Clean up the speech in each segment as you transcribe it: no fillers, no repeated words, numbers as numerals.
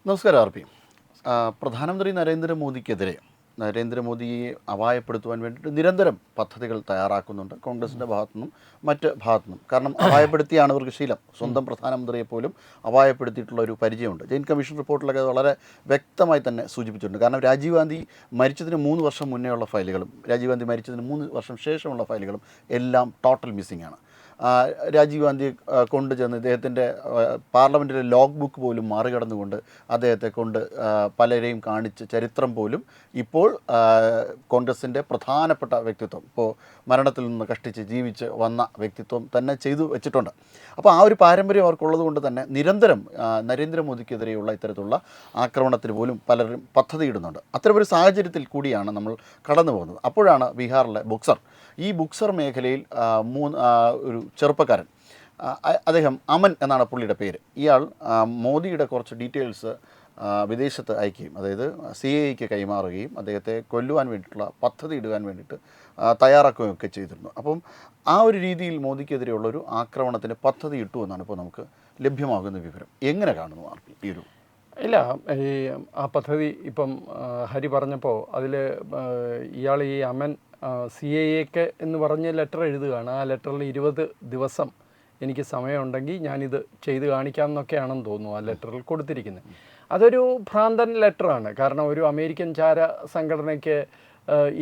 നമസ്കാരം R P. പ്രധാനമന്ത്രി നരേന്ദ്രമോദിയെ അപായപ്പെടുത്തുവാൻ വേണ്ടിയിട്ട് നിരന്തരം പദ്ധതികൾ തയ്യാറാക്കുന്നുണ്ട് കോൺഗ്രസിൻ്റെ ഭാഗത്തുനിന്നും മറ്റ് ഭാഗത്തുനിന്നും. കാരണം അപായപ്പെടുത്തിയാണ് ഇവർക്ക് ശീലം. സ്വന്തം പ്രധാനമന്ത്രിയെ പോലും അപായപ്പെടുത്തിയിട്ടുള്ള ഒരു പരിചയമുണ്ട്. ജയിൻ കമ്മീഷൻ റിപ്പോർട്ടിലൊക്കെ വളരെ വ്യക്തമായി തന്നെ സൂചിപ്പിച്ചിട്ടുണ്ട്. കാരണം രാജീവ് ഗാന്ധി മരിച്ചതിന് 3 വർഷം മുന്നേ ഉള്ള ഫയലുകളും രാജീവ് ഗാന്ധി മരിച്ചതിന് 3 വർഷം ശേഷമുള്ള ഫയലുകളും എല്ലാം ടോട്ടൽ മിസ്സിംഗ് ആണ്. രാജീവ് ഗാന്ധിയെ കൊണ്ടുചെന്ന് ഇദ്ദേഹത്തിൻ്റെ പാർലമെൻറ്റിലെ ലോഗ് ബുക്ക് പോലും മറികടന്നുകൊണ്ട് അദ്ദേഹത്തെ കൊണ്ട് പലരെയും കാണിച്ച് ചരിത്രം പോലും ഇപ്പോൾ കോൺഗ്രസിൻ്റെ പ്രധാനപ്പെട്ട വ്യക്തിത്വം, ഇപ്പോൾ മരണത്തിൽ നിന്ന് കഷ്ടിച്ച് ജീവിച്ച് വന്ന വ്യക്തിത്വം തന്നെ ചെയ്തു വെച്ചിട്ടുണ്ട്. അപ്പോൾ ആ ഒരു പാരമ്പര്യം അവർക്കുള്ളത് കൊണ്ട് തന്നെ നിരന്തരം നരേന്ദ്രമോദിക്കെതിരെയുള്ള ഇത്തരത്തിലുള്ള ആക്രമണത്തിന് പോലും പലരും പദ്ധതിയിടുന്നുണ്ട്. അത്തരമൊരു സാഹചര്യത്തിൽ കൂടിയാണ് നമ്മൾ കടന്നു പോകുന്നത്. അപ്പോഴാണ് ബീഹാറിലെ ഈ ബുക്സർ മേഖലയിൽ ഒരു ചെറുപ്പക്കാരൻ, അദ്ദേഹം അമൻ എന്നാണ് പുള്ളിയുടെ പേര്. ഇയാൾ മോദിയുടെ കുറച്ച് ഡീറ്റെയിൽസ് വിദേശത്ത് അയക്കുകയും, അതായത് CIAക്ക് കൈമാറുകയും അദ്ദേഹത്തെ കൊല്ലുവാൻ വേണ്ടിയിട്ടുള്ള പദ്ധതി ഇടുവാൻ വേണ്ടിയിട്ട് തയ്യാറാക്കുകയും ഒക്കെ ചെയ്തിരുന്നു. അപ്പം ആ ഒരു രീതിയിൽ മോദിക്കെതിരെയുള്ളൊരു ആക്രമണത്തിന് പദ്ധതി ഇട്ടു എന്നാണ് ഇപ്പോൾ നമുക്ക് ലഭ്യമാകുന്ന വിവരം. എങ്ങനെ കാണുന്നു ആർ പി ഈ ഒരു? ഇല്ല, ആ പദ്ധതി ഇപ്പം ഹരി പറഞ്ഞപ്പോൾ അതിൽ ഇയാൾ ഈ അമൻ CIAക്ക് എന്ന് പറഞ്ഞ് ലെറ്റർ എഴുതുകയാണ്. ആ ലെറ്ററിൽ 20 ദിവസം എനിക്ക് സമയമുണ്ടെങ്കിൽ ഞാനിത് ചെയ്ത് കാണിക്കാമെന്നൊക്കെയാണെന്ന് തോന്നുന്നു ആ ലെറ്ററിൽ കൊടുത്തിരിക്കുന്നത്. അതൊരു ഭ്രാന്തൻ ലെറ്ററാണ്. കാരണം ഒരു അമേരിക്കൻ ചാര സംഘടനയ്ക്ക്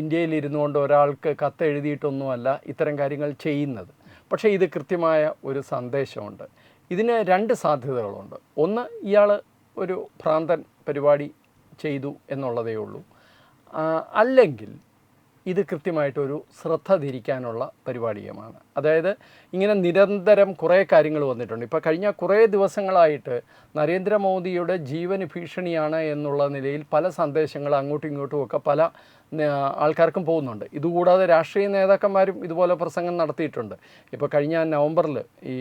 ഇന്ത്യയിൽ കൊണ്ട് ഒരാൾക്ക് കത്ത് എഴുതിയിട്ടൊന്നുമല്ല ഇത്തരം കാര്യങ്ങൾ ചെയ്യുന്നത്. പക്ഷേ ഇത് കൃത്യമായ ഒരു സന്ദേശമുണ്ട്. ഇതിന് 2 സാധ്യതകളുണ്ട്. ഒന്ന്, ഇയാൾ ഒരു ഭ്രാന്തൻ പരിപാടി ചെയ്തു എന്നുള്ളതേ ഉള്ളൂ. അല്ലെങ്കിൽ ഇത് കൃത്യമായിട്ടൊരു ശ്രദ്ധ തിരിക്കാനുള്ള പരിപാടിയുമാണ്. അതായത് ഇങ്ങനെ നിരന്തരം കുറേ കാര്യങ്ങൾ വന്നിട്ടുണ്ട്. ഇപ്പോൾ കഴിഞ്ഞ കുറേ ദിവസങ്ങളായിട്ട് നരേന്ദ്രമോദിയുടെ ജീവന് ഭീഷണിയാണ് എന്നുള്ള നിലയിൽ പല സന്ദേശങ്ങൾ അങ്ങോട്ടും ഇങ്ങോട്ടും ഒക്കെ പല ആൾക്കാർക്കും പോകുന്നുണ്ട്. ഇതുകൂടാതെ രാഷ്ട്രീയ നേതാക്കന്മാരും ഇതുപോലെ പ്രസംഗം നടത്തിയിട്ടുണ്ട്. ഇപ്പോൾ കഴിഞ്ഞ നവംബറിൽ ഈ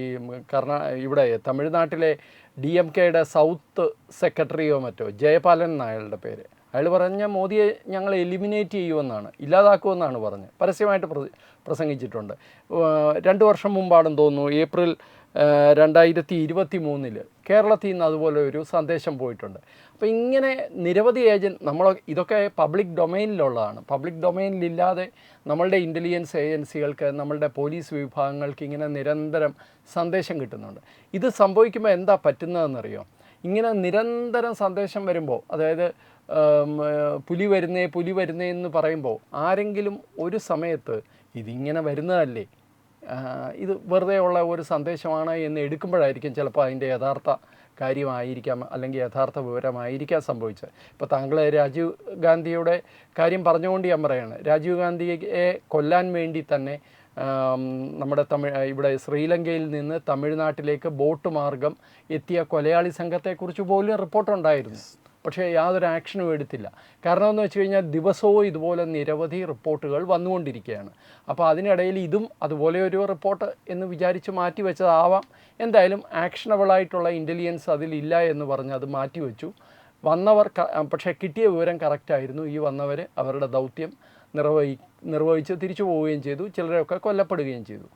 ഇവിടെ തമിഴ്നാട്ടിലെ DMKയുടെ സൗത്ത് സെക്രട്ടറിയോ മറ്റോ, ജയപാലൻ എന്നയാളുടെ പേര്, അയാൾ പറഞ്ഞ മോദിയെ ഞങ്ങൾ എലിമിനേറ്റ് ചെയ്യുമെന്നാണ്, ഇല്ലാതാക്കുമെന്നാണ് പറഞ്ഞ് പരസ്യമായിട്ട് പ്രസംഗിച്ചിട്ടുണ്ട്. 2 വർഷം മുമ്പാണെന്ന് തോന്നുന്നു, ഏപ്രിൽ 2023 കേരളത്തിൽ നിന്ന് അതുപോലെ ഒരു സന്ദേശം പോയിട്ടുണ്ട്. അപ്പോൾ ഇങ്ങനെ നിരവധി ഇതൊക്കെ പബ്ലിക് ഡൊമൈനിലുള്ളതാണ്. പബ്ലിക് ഡൊമൈനിലില്ലാതെ നമ്മളുടെ ഇൻ്റലിജൻസ് ഏജൻസികൾക്ക്, നമ്മളുടെ പോലീസ് വിഭാഗങ്ങൾക്ക് ഇങ്ങനെ നിരന്തരം സന്ദേശം കിട്ടുന്നുണ്ട്. ഇത് സംഭവിക്കുമ്പോൾ എന്താ പറ്റുന്നതെന്നറിയോ? ഇങ്ങനെ നിരന്തരം സന്ദേശം വരുമ്പോൾ, അതായത് പുലി വരുന്നേ എന്ന് പറയുമ്പോൾ ആരെങ്കിലും ഒരു സമയത്ത് ഇതിങ്ങനെ വരുന്നതല്ലേ, ഇത് വെറുതെ ഉള്ള ഒരു സന്ദേശമാണ് എന്ന് എടുക്കുമ്പോഴായിരിക്കും ചിലപ്പോൾ അതിൻ്റെ യഥാർത്ഥ കാര്യമായിരിക്കാം, അല്ലെങ്കിൽ യഥാർത്ഥ വിവരമായിരിക്കാം സംഭവിച്ചത്. ഇപ്പോൾ താങ്കൾ രാജീവ് ഗാന്ധിയുടെ കാര്യം പറഞ്ഞുകൊണ്ട് ഞാൻ പറയുകയാണ്. രാജീവ് ഗാന്ധിയെ കൊല്ലാൻ വേണ്ടി തന്നെ നമ്മുടെ ഇവിടെ ശ്രീലങ്കയിൽ നിന്ന് തമിഴ്നാട്ടിലേക്ക് ബോട്ട് മാർഗം എത്തിയ കൊലയാളി സംഘത്തെക്കുറിച്ച് പോലും റിപ്പോർട്ടുണ്ടായിരുന്നു. പക്ഷേ യാതൊരു ആക്ഷനും എടുത്തില്ല. കാരണം എന്ന് വെച്ച് കഴിഞ്ഞാൽ ദിവസവും ഇതുപോലെ നിരവധി റിപ്പോർട്ടുകൾ വന്നുകൊണ്ടിരിക്കുകയാണ്. അപ്പോൾ അതിനിടയിൽ ഇതും അതുപോലെ ഒരു റിപ്പോർട്ട് എന്ന് വിചാരിച്ച് മാറ്റിവെച്ചതാവാം. എന്തായാലും ആക്ഷനബിളായിട്ടുള്ള ഇൻ്റലിജൻസ് അതിലില്ല എന്ന് പറഞ്ഞ് അത് മാറ്റിവെച്ചു. പക്ഷേ കിട്ടിയ വിവരം കറക്റ്റായിരുന്നു. ഈ വന്നവർ അവരുടെ ദൗത്യം നിർവഹിച്ച് തിരിച്ചു പോവുകയും ചെയ്തു. ചിലരൊക്കെ കൊല്ലപ്പെടുകയും ചെയ്തു.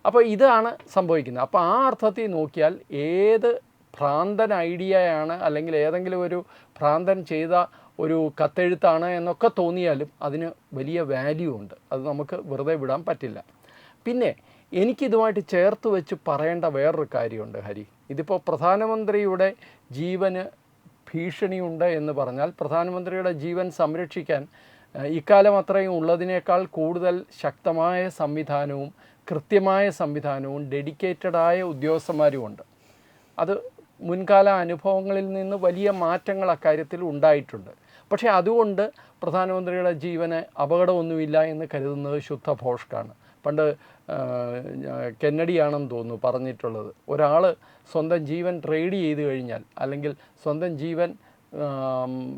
അപ്പോൾ ഇതാണ് സംഭവിക്കുന്നത്. അപ്പോൾ ആ അർത്ഥത്തിൽ നോക്കിയാൽ ഏത് ഭ്രാന്തൻ ഐഡിയയാണ്, അല്ലെങ്കിൽ ഏതെങ്കിലും ഒരു ഭ്രാന്തൻ ചെയ്ത ഒരു കത്തെഴുത്താണ് എന്നൊക്കെ തോന്നിയാലും അതിന് വലിയ വാല്യൂ ഉണ്ട്. അത് നമുക്ക് വെറുതെ വിടാൻ പറ്റില്ല. പിന്നെ എനിക്കിതുമായിട്ട് ചേർത്ത് വെച്ച് പറയേണ്ട വേറൊരു കാര്യമുണ്ട് ഹരി. ഇതിപ്പോൾ പ്രധാനമന്ത്രിയുടെ ജീവന് ഭീഷണിയുണ്ട് എന്ന് പറഞ്ഞാൽ പ്രധാനമന്ത്രിയുടെ ജീവൻ സംരക്ഷിക്കാൻ ഇക്കാലം അത്രയും ഉള്ളതിനേക്കാൾ കൂടുതൽ ശക്തമായ സംവിധാനവും കൃത്യമായ സംവിധാനവും ഡെഡിക്കേറ്റഡായ ഉദ്യോഗസ്ഥന്മാരുമുണ്ട്. അത് മുൻകാല അനുഭവങ്ങളിൽ നിന്ന് വലിയ മാറ്റങ്ങൾ അക്കാര്യത്തിൽ ഉണ്ടായിട്ടുണ്ട്. പക്ഷേ അതുകൊണ്ട് പ്രധാനമന്ത്രിയുടെ ജീവന് അപകടമൊന്നുമില്ല എന്ന് കരുതുന്നത് ശുദ്ധ ഭോഷ്കാണ്. പണ്ട് കെന്നഡിയാണെന്ന് തോന്നുന്നു പറഞ്ഞിട്ടുള്ളത്, ഒരാൾ സ്വന്തം ജീവൻ ട്രേഡ് ചെയ്ത് കഴിഞ്ഞാൽ, അല്ലെങ്കിൽ സ്വന്തം ജീവൻ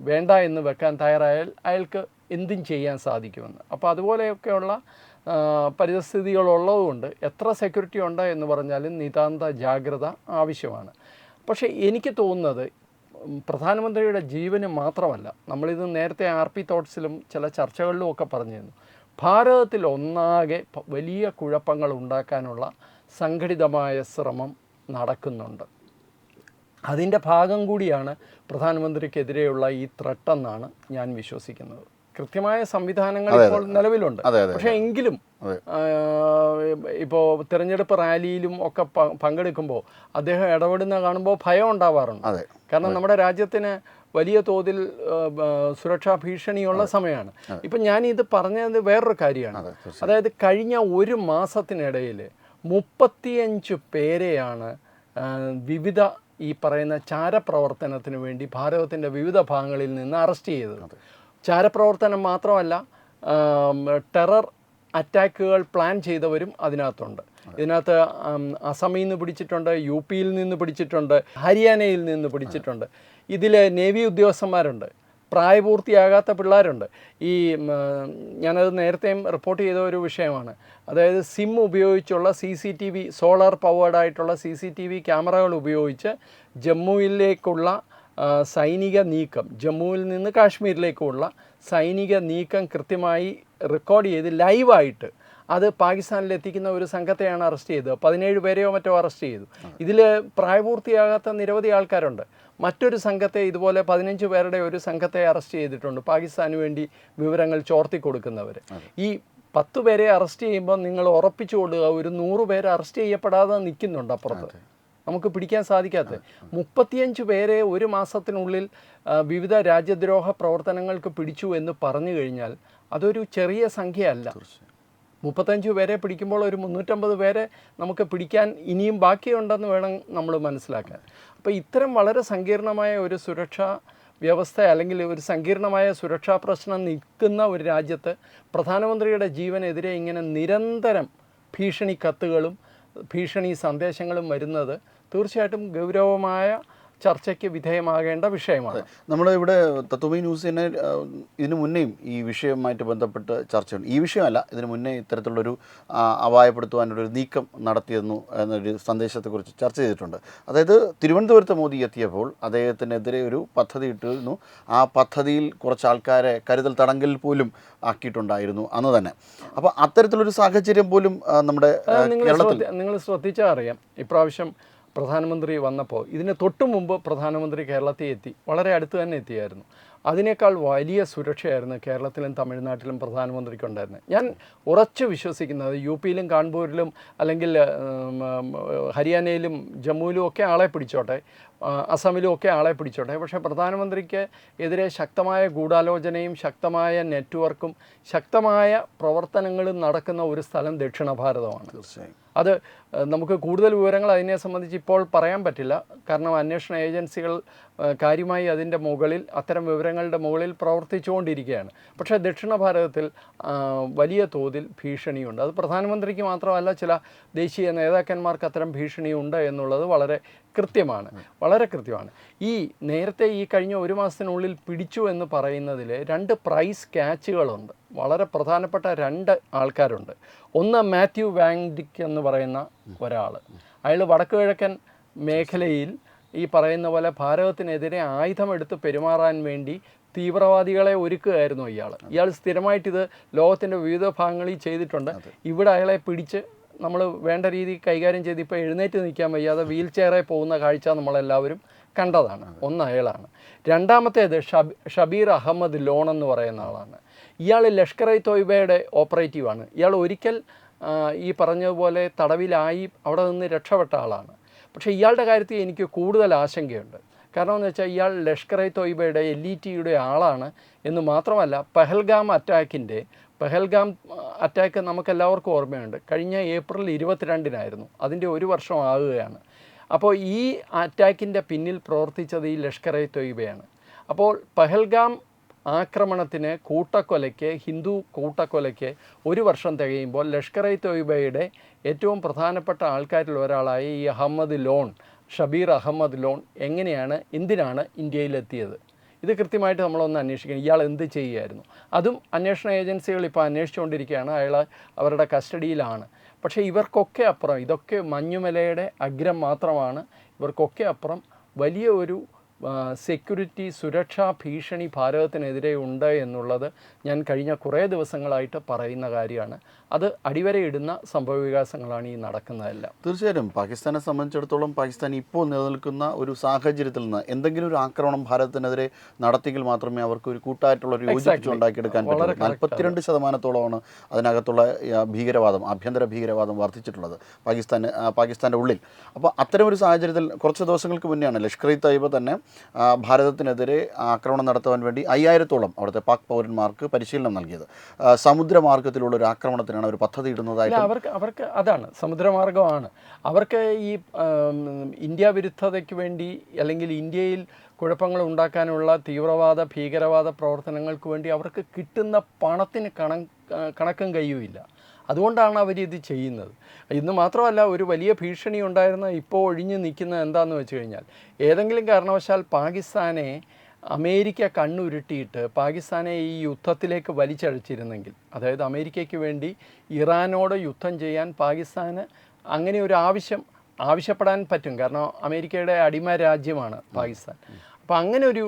വേണ്ട എന്ന് വെക്കാൻ തയ്യാറായാൽ അയാൾക്ക് എന്തും ചെയ്യാൻ സാധിക്കുമെന്ന്. അപ്പോൾ അതുപോലെയൊക്കെയുള്ള പരിസ്ഥിതികളുള്ളതുകൊണ്ട് എത്ര സെക്യൂരിറ്റി ഉണ്ട് എന്ന് പറഞ്ഞാലും നിതാന്ത ജാഗ്രത ആവശ്യമാണ്. പക്ഷേ എനിക്ക് തോന്നുന്നത് പ്രധാനമന്ത്രിയുടെ ജീവന് മാത്രമല്ല, നമ്മളിത് നേരത്തെ RP തോട്ട്സിലും ചില ചർച്ചകളിലും ഒക്കെ പറഞ്ഞിരുന്നു, ഭാരതത്തിൽ ഒന്നാകെ വലിയ കുഴപ്പങ്ങൾ ഉണ്ടാക്കാനുള്ള സംഘടിതമായ ശ്രമം നടക്കുന്നുണ്ട്. അതിൻ്റെ ഭാഗം കൂടിയാണ് പ്രധാനമന്ത്രിക്കെതിരെയുള്ള ഈ ത്രെട്ടെന്നാണ് ഞാൻ വിശ്വസിക്കുന്നത്. കൃത്യമായ സംവിധാനങ്ങൾ ഇപ്പോൾ നിലവിലുണ്ട്. പക്ഷേ എങ്കിലും ഇപ്പോൾ തിരഞ്ഞെടുപ്പ് റാലിയിലും ഒക്കെ പങ്കെടുക്കുമ്പോൾ അദ്ദേഹം ഇടപെടുന്ന കാണുമ്പോൾ ഭയം ഉണ്ടാവാറുണ്ട്. കാരണം നമ്മുടെ രാജ്യത്തിന് വലിയ തോതിൽ സുരക്ഷാ ഭീഷണിയുള്ള സമയമാണ്. ഇപ്പം ഞാനിത് പറഞ്ഞത് വേറൊരു കാര്യമാണ്. അതായത് കഴിഞ്ഞ ഒരു മാസത്തിനിടയിൽ 35 പേരെയാണ് വിവിധ ഈ പറയുന്ന ചാരപ്രവർത്തനത്തിന് വേണ്ടി ഭാരതത്തിൻ്റെ വിവിധ ഭാഗങ്ങളിൽ നിന്ന് അറസ്റ്റ് ചെയ്തത്. ചാരപ്രവർത്തനം മാത്രമല്ല, ടെറർ അറ്റാക്കുകൾ പ്ലാൻ ചെയ്തവരും അതിനകത്തുണ്ട്. ഇതിനകത്ത് അസമിൽ നിന്ന് പിടിച്ചിട്ടുണ്ട്, യു പിയിൽ നിന്ന് പിടിച്ചിട്ടുണ്ട്, ഹരിയാനയിൽ നിന്ന് പിടിച്ചിട്ടുണ്ട്. ഇതിൽ നേവി ഉദ്യോഗസ്ഥന്മാരുണ്ട്, പ്രായപൂർത്തിയാകാത്ത പിള്ളേരുണ്ട്. ഈ ഞാനത് നേരത്തെയും റിപ്പോർട്ട് ചെയ്ത ഒരു വിഷയമാണ്. അതായത് സിം ഉപയോഗിച്ചുള്ള CCTV, സോളാർ പവേർഡായിട്ടുള്ള CCTV ക്യാമറകൾ ഉപയോഗിച്ച് ജമ്മുവിലേക്കുള്ള സൈനിക നീക്കം, ജമ്മുവിൽ നിന്ന് കാശ്മീരിലേക്കുള്ള സൈനിക നീക്കം കൃത്യമായി റെക്കോർഡ് ചെയ്ത് ലൈവായിട്ട് അത് പാകിസ്ഥാനിലെത്തിക്കുന്ന ഒരു സംഘത്തെയാണ് അറസ്റ്റ് ചെയ്തത്. 17 പേരെയോ മറ്റോ അറസ്റ്റ് ചെയ്തു. ഇതിൽ പ്രായപൂർത്തിയാകാത്ത നിരവധി ആൾക്കാരുണ്ട്. മറ്റൊരു സംഘത്തെ ഇതുപോലെ 15 പേരുടെ ഒരു സംഘത്തെ അറസ്റ്റ് ചെയ്തിട്ടുണ്ട്, പാകിസ്ഥാന് വേണ്ടി വിവരങ്ങൾ ചോർത്തി കൊടുക്കുന്നവർ. ഈ 10 പേരെ അറസ്റ്റ് ചെയ്യുമ്പോൾ നിങ്ങൾ ഉറപ്പിച്ചു കൊടുക്കുക, ഒരു 100 പേരെ അറസ്റ്റ് ചെയ്യപ്പെടാതെ നിൽക്കുന്നുണ്ട് അപ്പുറത്ത്, നമുക്ക് പിടിക്കാൻ സാധിക്കാത്ത 35 പേരെ ഒരു മാസത്തിനുള്ളിൽ വിവിധ രാജ്യദ്രോഹ പ്രവർത്തനങ്ങൾക്ക് പിടിച്ചു എന്ന് പറഞ്ഞു കഴിഞ്ഞാൽ അതൊരു ചെറിയ സംഖ്യയല്ല. 35 പേരെ പിടിക്കുമ്പോൾ ഒരു 350 പേരെ നമുക്ക് പിടിക്കാൻ ഇനിയും ബാക്കിയുണ്ടെന്ന് വേണം നമ്മൾ മനസ്സിലാക്കാൻ. അപ്പോൾ ഇത്തരം വളരെ സങ്കീർണമായ ഒരു സുരക്ഷാ വ്യവസ്ഥ അല്ലെങ്കിൽ ഒരു സങ്കീർണമായ സുരക്ഷാ പ്രശ്നം നിൽക്കുന്ന ഒരു രാജ്യത്ത് പ്രധാനമന്ത്രിയുടെ ജീവനെതിരെ ഇങ്ങനെ നിരന്തരം ഭീഷണി കത്തുകളും ഭീഷണി സന്ദേശങ്ങളും വരുന്നത് തീർച്ചയായിട്ടും ഗൗരവമായ ചർച്ചയ്ക്ക് വിധേയമാകേണ്ട വിഷയമാണ്. നമ്മൾ ഇവിടെ തത്വമയി ന്യൂസ് തന്നെ ഇതിനു മുന്നേയും ഈ വിഷയവുമായിട്ട് ബന്ധപ്പെട്ട് ചർച്ചയുണ്ട്. ഈ വിഷയമല്ല, ഇതിനു മുന്നേ ഇത്തരത്തിലുള്ളൊരു അപായപ്പെടുത്തുവാനുള്ളൊരു നീക്കം നടത്തിയെന്നു എന്നൊരു സന്ദേശത്തെക്കുറിച്ച് ചർച്ച ചെയ്തിട്ടുണ്ട്. അതായത് തിരുവനന്തപുരത്ത് മോദി എത്തിയപ്പോൾ അദ്ദേഹത്തിനെതിരെ ഒരു പദ്ധതി ഇട്ടിരുന്നു. ആ പദ്ധതിയിൽ കുറച്ച് ആൾക്കാരെ കരുതൽ തടങ്കലിൽ പോലും ആക്കിയിട്ടുണ്ടായിരുന്നു അന്ന് തന്നെ. അപ്പോൾ അത്തരത്തിലൊരു സാഹചര്യം പോലും നമ്മുടെ കേരളത്തിൽ നിങ്ങൾ ശ്രദ്ധിച്ചാൽ അറിയാം. ഇപ്രാവശ്യം പ്രധാനമന്ത്രി വന്നപ്പോൾ ഇതിന് തൊട്ടു മുമ്പ് പ്രധാനമന്ത്രി കേരളത്തിൽ എത്തി, വളരെ അടുത്ത് തന്നെ എത്തിയായിരുന്നു. അതിനേക്കാൾ വലിയ സുരക്ഷയായിരുന്നു കേരളത്തിലും തമിഴ്നാട്ടിലും പ്രധാനമന്ത്രിക്കുണ്ടായിരുന്നത്. ഞാൻ ഉറച്ചു വിശ്വസിക്കുന്നത് യു പിയിലും കാൺപൂരിലും അല്ലെങ്കിൽ ഹരിയാനയിലും ജമ്മുവിലും ഒക്കെ ആളെ പിടിച്ചോട്ടെ, അസമിലും ഒക്കെ ആളെ പിടിച്ചോട്ടെ, പക്ഷേ പ്രധാനമന്ത്രിക്ക് എതിരെ ശക്തമായ ഗൂഢാലോചനയും ശക്തമായ നെറ്റ്വർക്കും ശക്തമായ പ്രവർത്തനങ്ങളും നടക്കുന്ന ഒരു സ്ഥലം ദക്ഷിണ ഭാരതമാണ്. തീർച്ചയായും അത് നമുക്ക് കൂടുതൽ വിവരങ്ങൾ അതിനെ സംബന്ധിച്ച് ഇപ്പോൾ പറയാൻ പറ്റില്ല. കാരണം അന്വേഷണ ഏജൻസികൾ കാര്യമായി അതിൻ്റെ മുകളിൽ, അത്തരം വിവരങ്ങളുടെ മുകളിൽ പ്രവർത്തിച്ചുകൊണ്ടിരിക്കുകയാണ്. പക്ഷേ ദക്ഷിണ ഭാരതത്തിൽ വലിയ തോതിൽ ഭീഷണിയുണ്ട്. അത് പ്രധാനമന്ത്രിക്ക് മാത്രമല്ല, ചില ദേശീയ നേതാക്കന്മാർക്ക് അത്തരം ഭീഷണിയുണ്ട് എന്നുള്ളത് വളരെ കൃത്യമാണ്, വളരെ കൃത്യമാണ്. ഈ നേരത്തെ ഈ കഴിഞ്ഞ ഒരു മാസത്തിനുള്ളിൽ പിടിച്ചു എന്ന് പറയുന്നതിൽ 2 പ്രൈസ് ക്യാച്ചുകളുണ്ട്. വളരെ പ്രധാനപ്പെട്ട 2 ആൾക്കാരുണ്ട്. ഒന്ന് മാത്യു വാങ്ഡിക് എന്ന് പറയുന്ന ഒരാൾ. അയാൾ വടക്ക് കിഴക്കൻ മേഖലയിൽ ഈ പറയുന്ന പോലെ ഭാരതത്തിനെതിരെ ആയുധമെടുത്ത് പെരുമാറാൻ വേണ്ടി തീവ്രവാദികളെ ഒരുക്കുകയായിരുന്നു ഇയാൾ സ്ഥിരമായിട്ടിത് ലോകത്തിൻ്റെ വിവിധ ഭാഗങ്ങളിൽ ചെയ്തിട്ടുണ്ട്. ഇവിടെ അയാളെ പിടിച്ച് നമ്മൾ വേണ്ട രീതിയിൽ കൈകാര്യം ചെയ്ത് ഇപ്പോൾ എഴുന്നേറ്റ് നിൽക്കാൻ വയ്യാതെ വീൽ ചെയറിൽ പോകുന്ന കാഴ്ച നമ്മളെല്ലാവരും കണ്ടതാണ്. ഒന്ന് അയാളാണ്. രണ്ടാമത്തേത് ഷബീർ അഹമ്മദ് ലോൺ എന്ന് പറയുന്ന ആളാണ്. ഇയാൾ ലഷ്കർ ഇ തോയ്ബയുടെ ഓപ്പറേറ്റീവാണ്. ഇയാൾ ഒരിക്കൽ ഈ പറഞ്ഞതുപോലെ തടവിലായി അവിടെ നിന്ന് രക്ഷപ്പെട്ട ആളാണ്. പക്ഷേ ഇയാളുടെ കാര്യത്തിൽ എനിക്ക് കൂടുതൽ ആശങ്കയുണ്ട്. കാരണം എന്ന് വെച്ചാൽ ഇയാൾ ലഷ്കർ ഇ തോയ്ബയുടെ LETയുടെ ആളാണ് എന്ന് മാത്രമല്ല, പഹൽഗാം അറ്റാക്ക് നമുക്കെല്ലാവർക്കും ഓർമ്മയുണ്ട്. കഴിഞ്ഞ ഏപ്രിൽ 22-നായിരുന്നു. അതിൻ്റെ 1 വർഷം ആകുകയാണ്. അപ്പോൾ ഈ അറ്റാക്കിൻ്റെ പിന്നിൽ പ്രവർത്തിച്ചത് ഈ ലഷ്കർ ഇ തോയ്ബയാണ്. അപ്പോൾ പഹൽഗാം ആക്രമണത്തിന് ഹിന്ദു കൂട്ടക്കൊലയ്ക്ക് 1 വർഷം തികയുമ്പോൾ ലഷ്കർ ഇ തോയ്ബയുടെ ഏറ്റവും പ്രധാനപ്പെട്ട ആൾക്കാരിൽ ഒരാളായ ഈ ഷബീർ അഹമ്മദ് ലോൺ എന്തിനാണ് ഇന്ത്യയിലെത്തിയത്? ഇത് കൃത്യമായിട്ട് നമ്മളൊന്ന് അന്വേഷിക്കണം. ഇയാൾ എന്ത് ചെയ്യുമായിരുന്നു? അതും അന്വേഷണ ഏജൻസികൾ ഇപ്പോൾ അന്വേഷിച്ചുകൊണ്ടിരിക്കുകയാണ്. അയാൾ അവരുടെ കസ്റ്റഡിയിലാണ്. പക്ഷേ ഇവർക്കൊക്കെ അപ്പുറം, ഇതൊക്കെ മഞ്ഞുമലയുടെ അഗ്രം മാത്രമാണ്. ഇവർക്കൊക്കെ അപ്പുറം വലിയ ഒരു സെക്യൂരിറ്റി സുരക്ഷാ ഭീഷണി ഭാരതത്തിനെതിരെ ഉണ്ട് എന്നുള്ളത് ഞാൻ കഴിഞ്ഞ കുറേ ദിവസങ്ങളായിട്ട് പറയുന്ന കാര്യമാണ്. അത് അടിവരയിടുന്ന സംഭവവികാസങ്ങളാണ് ഈ നടക്കുന്നതെല്ലാം. തീർച്ചയായും പാകിസ്ഥാനെ സംബന്ധിച്ചിടത്തോളം പാകിസ്ഥാൻ ഇപ്പോൾ നിലനിൽക്കുന്ന ഒരു സാഹചര്യത്തിൽ നിന്ന് എന്തെങ്കിലും ഒരു ആക്രമണം ഭാരതത്തിനെതിരെ നടത്തിയെങ്കിൽ മാത്രമേ അവർക്ക് ഒരു കൂട്ടായിട്ടുള്ള ഒരു യോജിപ്പിച്ച് ഉണ്ടാക്കിയെടുക്കാൻ പറ്റൂ. 42% അതിനകത്തുള്ള ഭീകരവാദം, ആഭ്യന്തര ഭീകരവാദം വർദ്ധിച്ചിട്ടുള്ളത് പാകിസ്ഥാൻ്റെ ഉള്ളിൽ. അപ്പോൾ അത്തരമൊരു സാഹചര്യത്തിൽ കുറച്ച് ദിവസങ്ങൾക്ക് മുന്നെയാണ് ലഷ്കർ ഇ തയ്യബ തന്നെ ഭാരതത്തിനെതിരെ ആക്രമണം നടത്തുവാൻ വേണ്ടി 5000-ഓളം അവിടുത്തെ പാക് പൗരന്മാർക്ക് പരിശീലനം നൽകിയത്. സമുദ്രമാർഗത്തിലുള്ള ഒരു ആക്രമണത്തിനാണ് ഒരു പദ്ധതി ഇടുന്നതായിട്ട്. അവർക്ക് അതാണ് സമുദ്രമാർഗമാണ്. അവർക്ക് ഈ ഇന്ത്യ വിരുദ്ധതയ്ക്ക് വേണ്ടി അല്ലെങ്കിൽ ഇന്ത്യയിൽ കുഴപ്പങ്ങൾ ഉണ്ടാക്കാനുള്ള തീവ്രവാദ ഭീകരവാദ പ്രവർത്തനങ്ങൾക്ക് വേണ്ടി അവർക്ക് കിട്ടുന്ന പണത്തിന് കണക്കും കയ്യുമില്ല. അതുകൊണ്ടാണ് അവരിത് ചെയ്യുന്നത്. ഇന്ന് മാത്രമല്ല, ഒരു വലിയ ഭീഷണി ഉണ്ടായിരുന്ന ഇപ്പോൾ ഒഴിഞ്ഞു നിൽക്കുന്നത് എന്താണെന്ന് വെച്ച് കഴിഞ്ഞാൽ, ഏതെങ്കിലും കാരണവശാൽ പാകിസ്ഥാനെ അമേരിക്ക കണ്ണുരുട്ടിയിട്ട് പാകിസ്ഥാനെ ഈ യുദ്ധത്തിലേക്ക് വലിച്ചഴച്ചിരുന്നെങ്കിൽ, അതായത് അമേരിക്കയ്ക്ക് വേണ്ടി ഇറാനോട് യുദ്ധം ചെയ്യാൻ പാകിസ്ഥാന് അങ്ങനെ ഒരു ആവശ്യപ്പെടാൻ പറ്റും. കാരണം അമേരിക്കയുടെ അടിമ രാജ്യമാണ് പാകിസ്ഥാൻ. അപ്പോൾ അങ്ങനെ ഒരു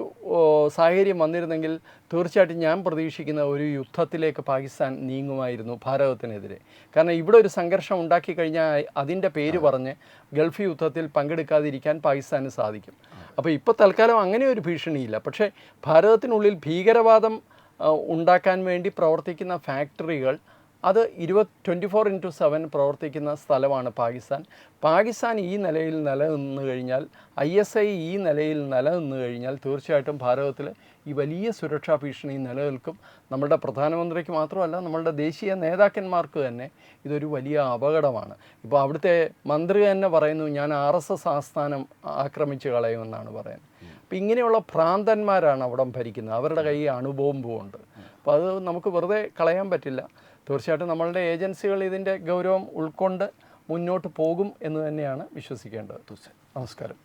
സാഹചര്യം വന്നിരുന്നെങ്കിൽ തീർച്ചയായിട്ടും ഞാൻ പ്രതീക്ഷിക്കുന്ന ഒരു യുദ്ധത്തിലേക്ക് പാകിസ്ഥാൻ നീങ്ങുമായിരുന്നു ഭാരതത്തിനെതിരെ. കാരണം ഇവിടെ ഒരു സംഘർഷം ഉണ്ടാക്കി കഴിഞ്ഞാൽ അതിൻ്റെ പേര് പറഞ്ഞ് ഗൾഫ് യുദ്ധത്തിൽ പങ്കെടുക്കാതിരിക്കാൻ പാകിസ്ഥാന് സാധിക്കും. അപ്പോൾ ഇപ്പോൾ തൽക്കാലം അങ്ങനെ ഒരു ഭീഷണിയില്ല. പക്ഷേ ഭാരതത്തിനുള്ളിൽ ഭീകരവാദം ഉണ്ടാക്കാൻ വേണ്ടി പ്രവർത്തിക്കുന്ന ഫാക്ടറികൾ അത് 24/7 പ്രവർത്തിക്കുന്ന സ്ഥലമാണ് പാകിസ്ഥാൻ ഈ നിലയിൽ നിലനിന്ന് കഴിഞ്ഞാൽ, ISI ഈ നിലയിൽ നിലനിന്ന് കഴിഞ്ഞാൽ തീർച്ചയായിട്ടും ഭാരതത്തിൽ ഈ വലിയ സുരക്ഷാ ഭീഷണി നിലനിൽക്കും. നമ്മുടെ പ്രധാനമന്ത്രിക്ക് മാത്രമല്ല, നമ്മളുടെ ദേശീയ നേതാക്കന്മാർക്ക് തന്നെ ഇതൊരു വലിയ അപകടമാണ്. ഇപ്പോൾ അവിടുത്തെ മന്ത്രി തന്നെ പറയുന്നു, ഞാൻ RSS ആസ്ഥാനം ആക്രമിച്ച് കളയുമെന്നാണ് പറയുന്നത്. അപ്പോൾ ഇങ്ങനെയുള്ള ഭ്രാന്തന്മാരാണ് അവിടെ ഭരിക്കുന്നത്. അവരുടെ കയ്യിൽ അണുബോംബുമുണ്ട്. അപ്പോൾ അത് നമുക്ക് വെറുതെ കളയാൻ പറ്റില്ല. തീർച്ചയായിട്ടും നമ്മളുടെ ഏജൻസികൾ ഇതിൻ്റെ ഗൗരവം ഉൾക്കൊണ്ട് മുന്നോട്ട് പോകും എന്ന് തന്നെയാണ് വിശ്വസിക്കേണ്ടത്. നമസ്കാരം.